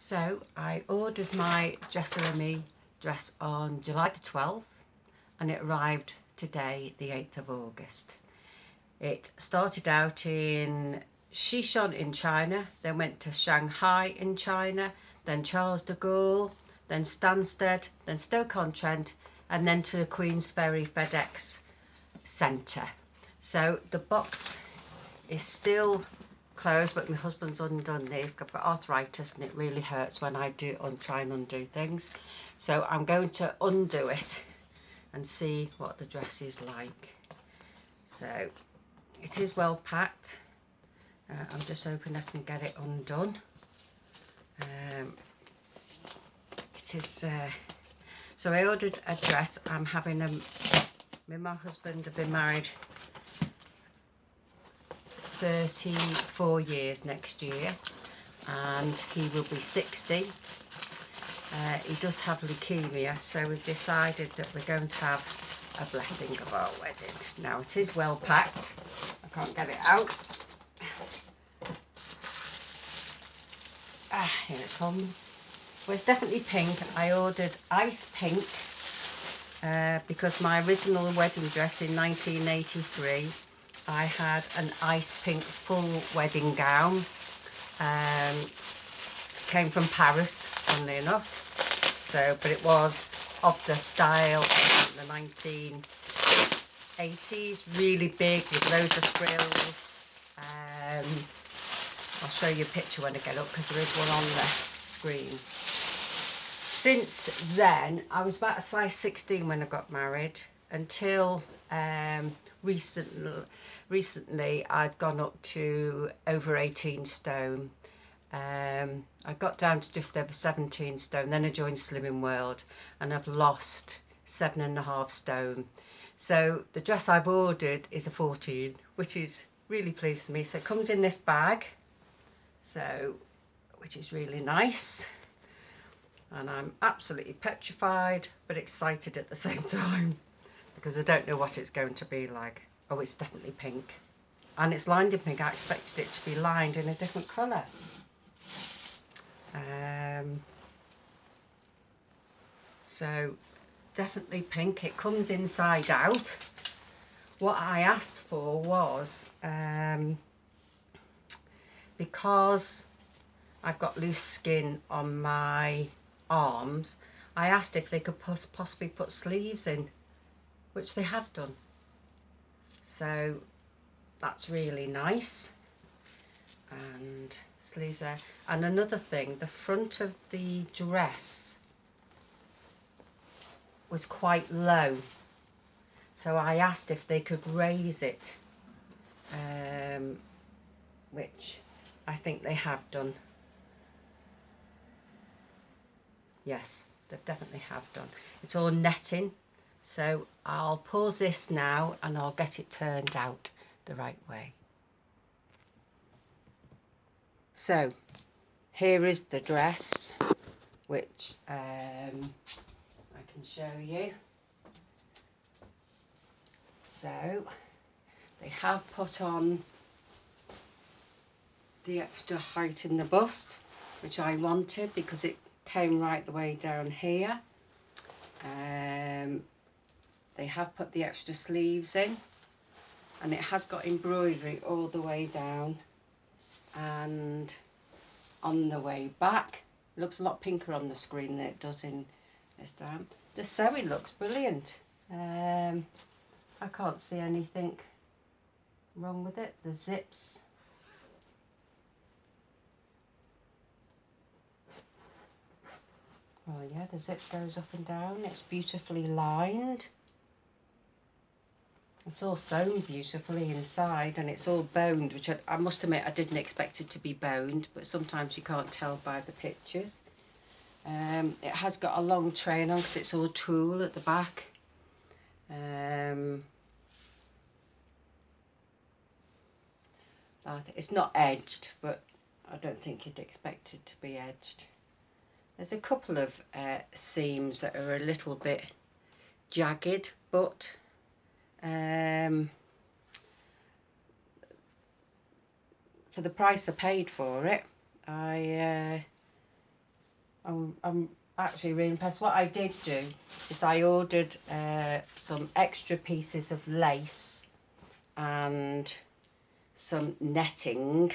So I ordered my Dressilyme dress on July the 12th and it arrived today, the 8th of August. It started out in Sichuan in China, then went to Shanghai in China, then Charles de Gaulle, then Stansted, then Stoke-on-Trent, and then to the Queensferry FedEx Centre. So the box is still closed, but my husband's undone these. I've got arthritis and it really hurts when I try and undo things. So I'm going to undo it and see what the dress is like. So it is well packed. I'm just hoping I can get it undone. It is so I ordered a dress. I'm having me and my husband have been married 34 years next year, and he will be 60. He does have leukemia, so we've decided that we're going to have a blessing of our wedding. Now it is well packed. I can't get it out. Here it comes. Well, it's definitely pink. I ordered ice pink because my original wedding dress in 1983, I had an ice pink full wedding gown. Came from Paris, funnily enough. So, but it was of the style of the 1980s, really big with loads of frills. I'll show you a picture when I get up because there is one on the screen. Since then, I was about a size 16 when I got married until recently I'd gone up to over 18 stone. I got down to just over 17 stone, then I joined Slimming World and I've lost 7.5 stone. So the dress I've ordered is a 14, which is really pleased with me. So it comes in this bag, so which is really nice, and I'm absolutely petrified but excited at the same time because I don't know what it's going to be like. Oh, it's definitely pink, and it's lined in pink. I expected it to be lined in a different colour. So definitely pink. It comes inside out. What I asked for was because I've got loose skin on my arms, I asked if they could possibly put sleeves in, which they have done. So that's really nice. And sleeves there. And another thing, the front of the dress was quite low, so I asked if they could raise it, which I think they have done. Yes, they definitely have done. It's all netting, so I'll pause this now and I'll get it turned out the right way. So here is the dress, which I can show you. So they have put on the extra height in the bust, which I wanted because it came right the way down here. They have put the extra sleeves in, and it has got embroidery all the way down and on the way back. It looks a lot pinker on the screen than it does in this down. The sewing looks brilliant. I can't see anything wrong with it. The zips, oh yeah, the zip goes up and down. It's beautifully lined. It's all sewn beautifully inside, and it's all boned, which I must admit I didn't expect it to be boned, but sometimes you can't tell by the pictures. It has got a long train on because it's all tulle at the back. It's not edged, but I don't think you'd expect it to be edged. There's a couple of seams that are a little bit jagged, but for the price I paid for it, I I'm actually really impressed. What I did do is I ordered some extra pieces of lace and some netting,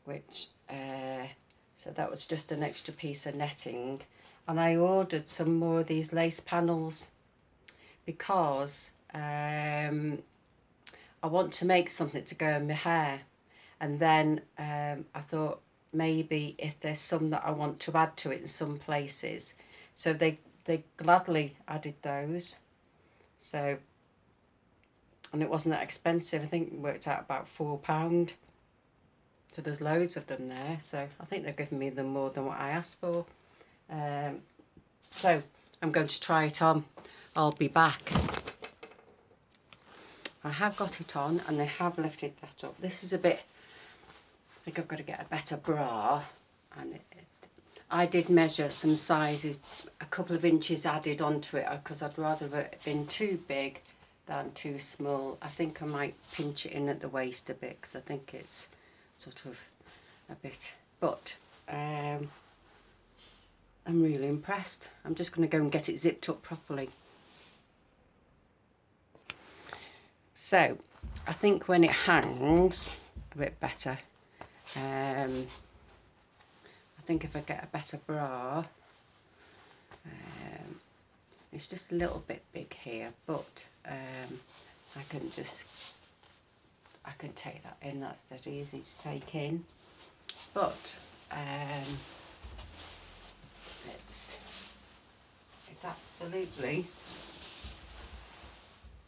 which so that was just an extra piece of netting, and I ordered some more of these lace panels because I want to make something to go in my hair, and then I thought maybe if there's some that I want to add to it in some places, so they gladly added those. So, and it wasn't that expensive. I think it worked out about £4. So there's loads of them there, so I think they've given me them more than what I asked for. So I'm going to try it on. I'll be back. I have got it on and they have lifted that up. This is a bit, I think I've got to get a better bra, and I did measure some sizes, a couple of inches added onto it because I'd rather have it been too big than too small. I think I might pinch it in at the waist a bit because I think it's sort of a bit, but I'm really impressed. I'm just going to go and get it zipped up properly. So I think when it hangs a bit better, I think if I get a better bra, it's just a little bit big here, but I can take that in. That's dead easy to take in, but it's absolutely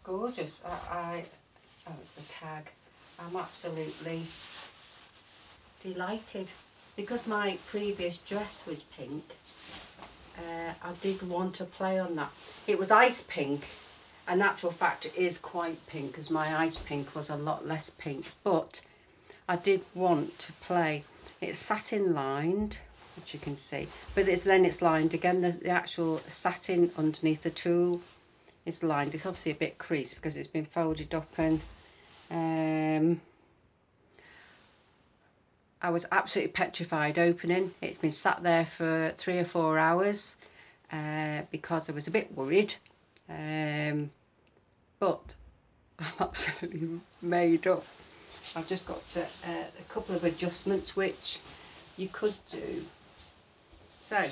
gorgeous. Oh, it's the tag. I'm absolutely delighted because my previous dress was pink. I did want to play on that. It was ice pink. In actual fact, it is quite pink because my ice pink was a lot less pink, but I did want to play. It's satin lined, which you can see, but then it's lined again. The actual satin underneath the tulle is lined. It's obviously a bit creased because it's been folded up, and I was absolutely petrified opening. It's been sat there for 3 or 4 hours because I was a bit worried, but I'm absolutely made up. I've just got a couple of adjustments which you could do. So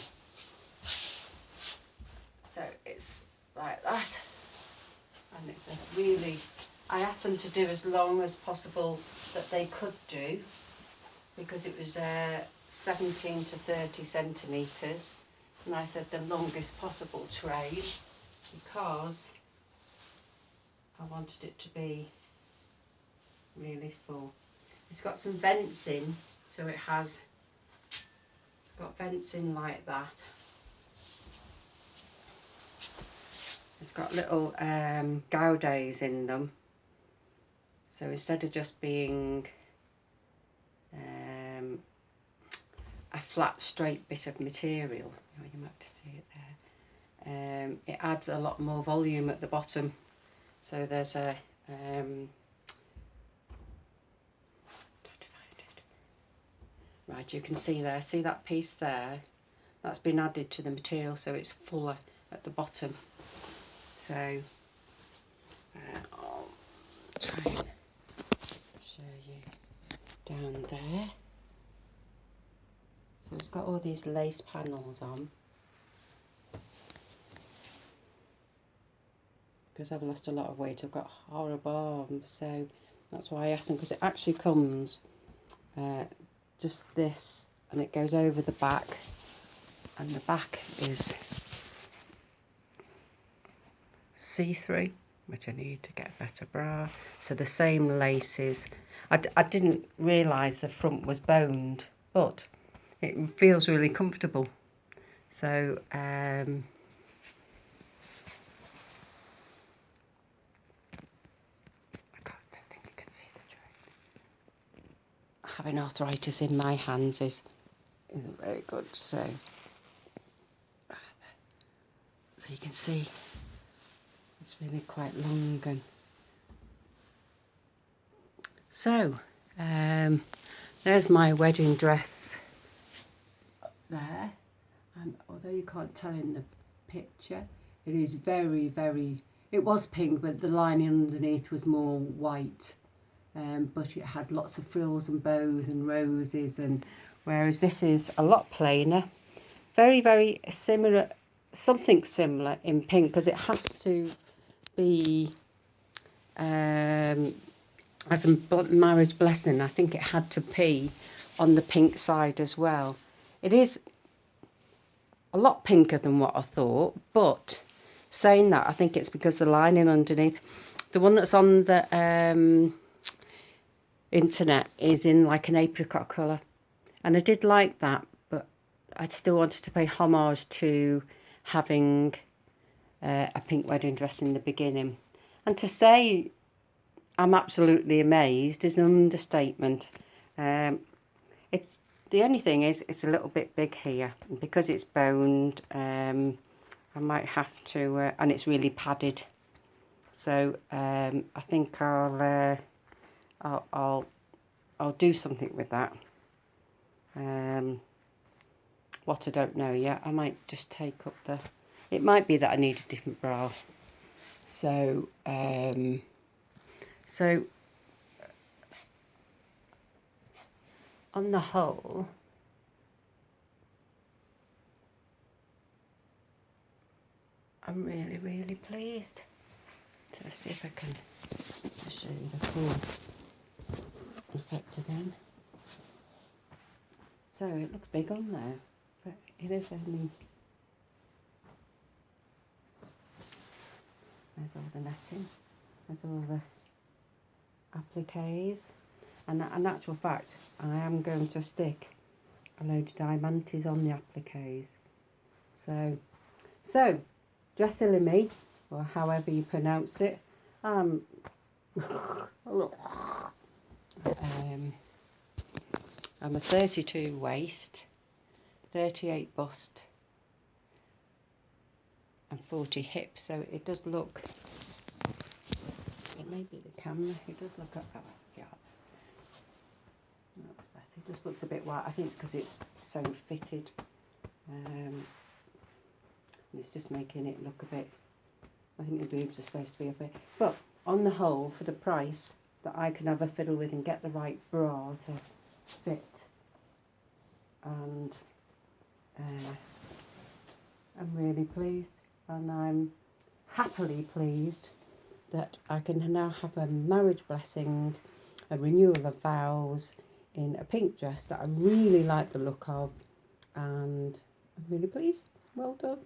it's like that, and it's a really, I asked them to do as long as possible that they could do, because it was 17 to 30 centimetres, and I said the longest possible train because I wanted it to be really full. It's got some vents in, so it's got vents in like that. It's got little goudays in them, so instead of just being a flat straight bit of material, you might have to see it there, it adds a lot more volume at the bottom. So there's a right, you can see there, see that piece there, that's been added to the material, so it's fuller at the bottom. So I'll try and show you down there. So it's got all these lace panels on because I've lost a lot of weight. I've got horrible arms, so that's why I asked them, because it actually comes just this, and it goes over the back, and the back is see-through, which I need to get a better bra. So the same laces. I didn't realise the front was boned, but it feels really comfortable. So I don't think you can see the joint. Having arthritis in my hands isn't very good, so you can see it's really quite long. And so there's my wedding dress there, and although you can't tell in the picture, it is very, very, it was pink, but the lining underneath was more white, but it had lots of frills and bows and roses, and whereas this is a lot plainer, very, very similar, something similar in pink, because it has to be as a marriage blessing. I think it had to be on the pink side as well. It is a lot pinker than what I thought, but saying that, I think it's because the lining underneath, the one that's on the internet is in like an apricot colour, and I did like that, but I still wanted to pay homage to having a pink wedding dress in the beginning. And to say I'm absolutely amazed is an understatement. It's the only thing is it's a little bit big here, and because it's boned, I might have to, and it's really padded. So I think I'll do something with that. What I don't know yet. I might just take up the. It might be that I need a different bra. So on the whole, I'm really, really pleased. So let's see if I can show you the full effect again. So it looks big on there, but it is only. There's all the netting. There's all the appliques. And in actual fact, I am going to stick a load of diamantes on the appliques. So Dressilyme, or however you pronounce it, I'm a 32 waist, 38 bust, and 40 hips. So it does look. It may be the camera. It does look at that. Yeah. Looks better. It just looks a bit white. I think it's because it's so fitted. It's just making it look a bit. I think the boobs are supposed to be a bit. But on the whole, for the price that I can have a fiddle with and get the right bra to fit, and I'm really pleased, and I'm happily pleased that I can now have a marriage blessing, a renewal of vows in a pink dress that I really like the look of, and I'm really pleased. Well done.